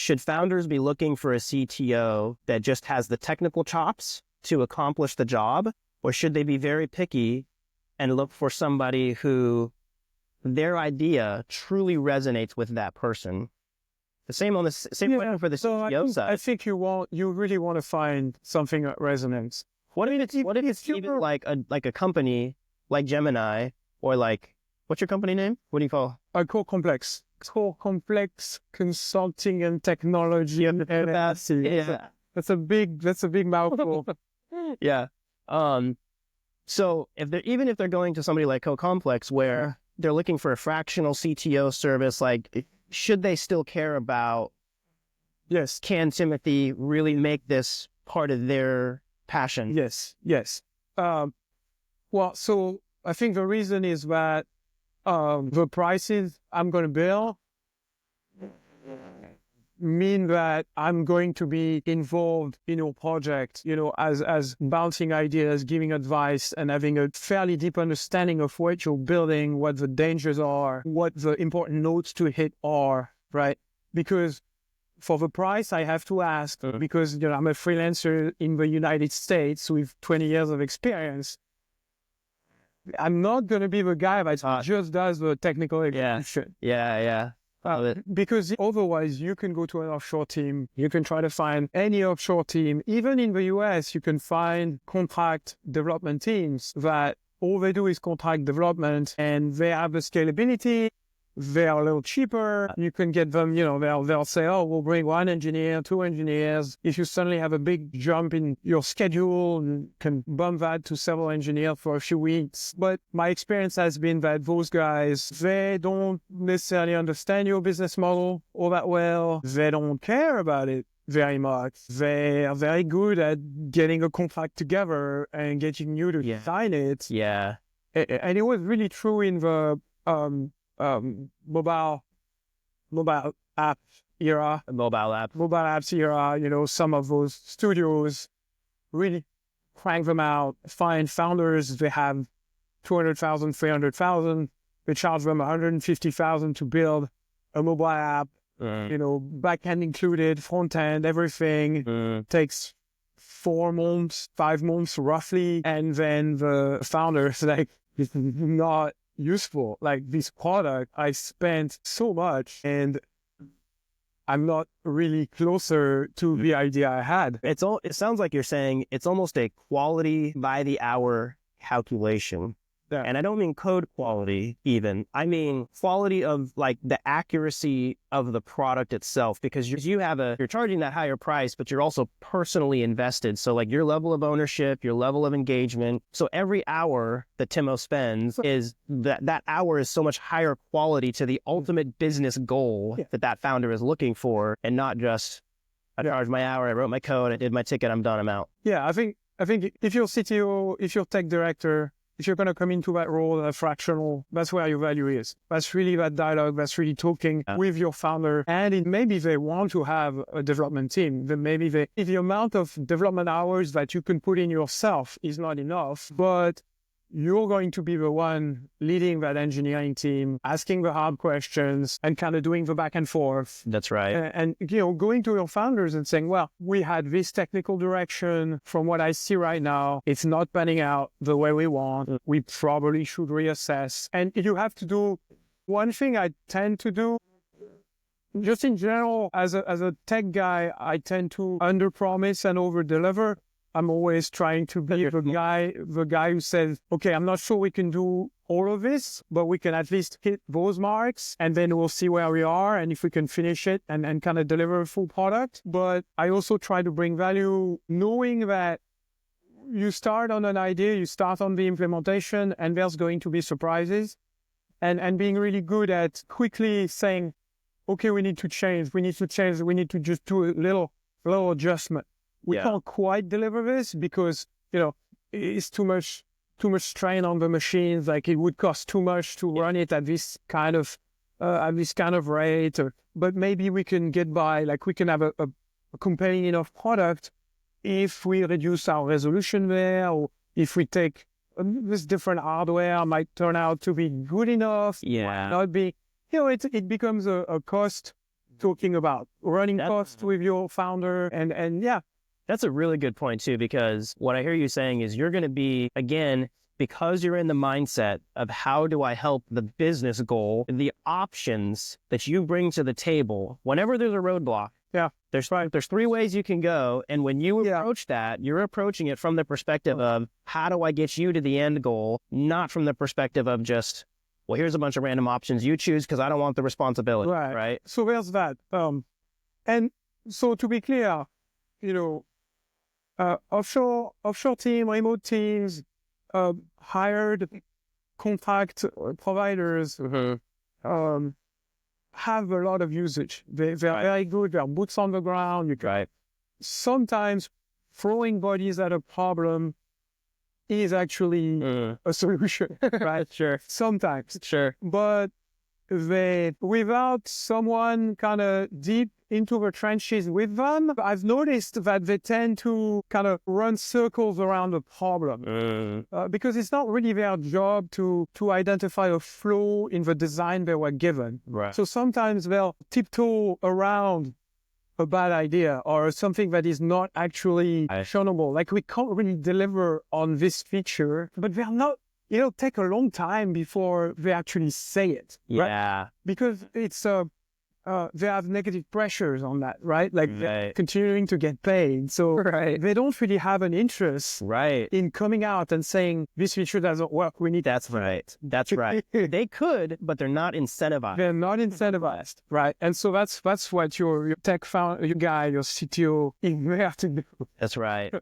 should founders be looking for a CTO that just has the technical chops to accomplish the job, or should they be very picky and look for somebody who their idea truly resonates with that person? The same on the same question for the CTO side. I think you really want to find something that resonates. What if it's even like a company like Gemini, or like, what's your company name? What do you call? Core Complex Consulting and Technology and capacity. Yeah. That's a big mouthful. Yeah. So even if they're going to somebody like Co-Complex, where they're looking for a fractional CTO service, like, should they still care about, yes, can Timothee really make this part of their passion? Yes. Well, so I think the reason is that the prices I'm going to bill mean that I'm going to be involved in your project, as bouncing ideas, giving advice, and having a fairly deep understanding of what you're building, what the dangers are, what the important notes to hit are, right? Because for the price, I have to ask, because I'm a freelancer in the United States with 20 years of experience. I'm not going to be the guy that just does the technical execution. Yeah. Because otherwise you can go to an offshore team. You can try to find any offshore team. Even in the US, you can find contract development teams that all they do is contract development, and they have the scalability. They are a little cheaper. You can get them, they'll say, oh, we'll bring 1 engineer, 2 engineers. If you suddenly have a big jump in your schedule, and can bump that to several engineers for a few weeks. But my experience has been that those guys, they don't necessarily understand your business model all that well. They don't care about it very much. They are very good at getting a contract together and getting you to sign it. Yeah. And it was really true in the mobile app era. Mobile apps era, some of those studios really crank them out, find founders, they have 200,000, 300,000, they charge them 150,000 to build a mobile app, back-end included, front-end, everything. Takes 4 months, 5 months roughly, and then the founders like, it's not useful. Like, this product, I spent so much and I'm not really closer to the idea I had. It sounds like you're saying it's almost a quality by the hour calculation. Yeah. And I don't mean code quality even. I mean quality of like the accuracy of the product itself, because you're charging that higher price, but you're also personally invested. So like your level of ownership, your level of engagement. So every hour that Timo spends is that hour is so much higher quality to the ultimate business goal that founder is looking for, and not just I charged my hour, I wrote my code, I did my ticket, I'm done, I'm out. Yeah, I think if you're CTO, if you're tech director, if you're going to come into that role, a fractional, that's where your value is. That's really that dialogue. That's really talking with your founder. And maybe they want to have a development team. Then maybe if the amount of development hours that you can put in yourself is not enough, but you're going to be the one leading that engineering team, asking the hard questions and kind of doing the back and forth. That's right. And going to your founders and saying, well, we had this technical direction. From what I see right now, it's not panning out the way we want. We probably should reassess. And you have to do one thing I tend to do. Just in general, as a tech guy, I tend to underpromise and overdeliver. I'm always trying to be the guy who says, okay, I'm not sure we can do all of this, but we can at least hit those marks, and then we'll see where we are and if we can finish it and kind of deliver a full product. But I also try to bring value, knowing that you start on an idea, you start on the implementation, and there's going to be surprises, and being really good at quickly saying, okay, we need to change, we need to just do a little adjustment. We can't quite deliver this because, it's too much strain on the machines. Like, it would cost too much to run it at this kind of rate. But maybe we can get by. Like, we can have a compelling enough product if we reduce our resolution there, or if we take this different hardware might turn out to be good enough. Yeah. Not be. It becomes a cost talking about running costs with your founder. And yeah. That's a really good point too, because what I hear you saying is you're going to be, again, because you're in the mindset of how do I help the business goal, the options that you bring to the table, whenever there's a roadblock, there's three ways you can go. And when you approach that, you're approaching it from the perspective of how do I get you to the end goal, not from the perspective of just, well, here's a bunch of random options you choose because I don't want the responsibility, right? So there's that. And so to be clear, offshore team, remote teams, hired contract providers have a lot of usage. They're very good. They're boots on the ground. Sometimes throwing bodies at a problem is actually a solution, right? Sometimes. But without someone kind of deep into the trenches with them, I've noticed that they tend to kind of run circles around the problem because it's not really their job to identify a flaw in the design they were given. So sometimes they'll tiptoe around a bad idea or something that is not actually actionable. Like we can't really deliver on this feature, but they're not. It'll take a long time before they actually say it. Right? Because it's they have negative pressures on that, right? Like they're continuing to get paid. So they don't really have an interest in coming out and saying this feature doesn't work. We need That's right. They could, but they're not incentivized. They're not incentivized, right? And so that's what your tech founder, your guy, your CTO, you have to do. That's right.